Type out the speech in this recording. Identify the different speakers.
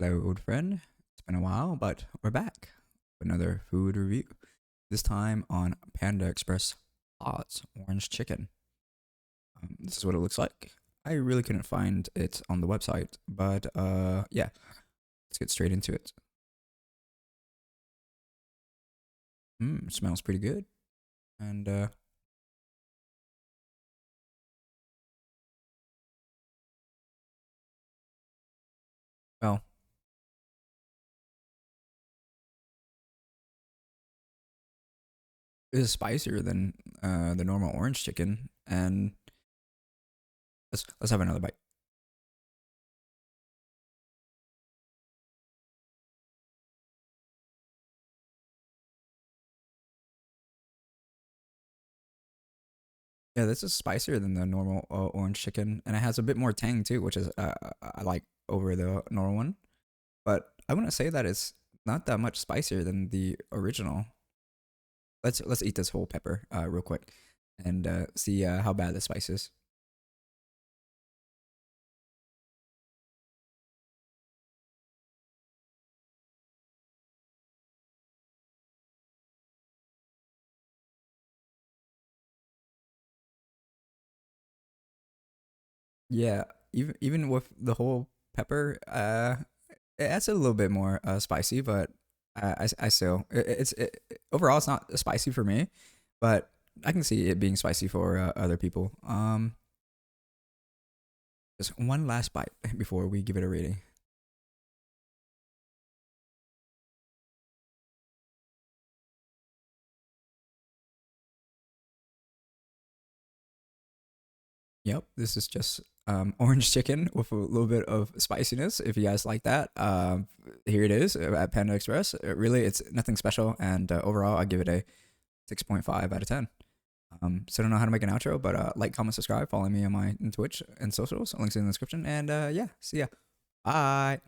Speaker 1: Hello, old friend. It's been a while, but we're back with another food review. This time on Panda Express Odds Orange Chicken. This is what it looks like. I really couldn't find it on the website, but yeah, let's get straight into it. Smells pretty good, and well, it is spicier than the normal orange chicken. And let's have another bite. Yeah, this is spicier than the normal orange chicken, and it has a bit more tang too, which is I like over the normal one. But I wouldn't say that it's not that much spicier than the original. Let's eat this whole pepper real quick and see how bad the spice is. Yeah, even with the whole pepper, it adds a little bit more spicy, but I still overall it's not spicy for me, but I can see it being spicy for other people. Just one last bite before we give it a rating. Yep, this is just orange chicken with a little bit of spiciness. If you guys like that, here it is at Panda Express. Really, it's nothing special, and overall, I give it a 6.5 out of 10. So I don't know how to make an outro, but like, comment, subscribe, follow me on my Twitch and socials. Links in the description, and yeah, see ya. Bye.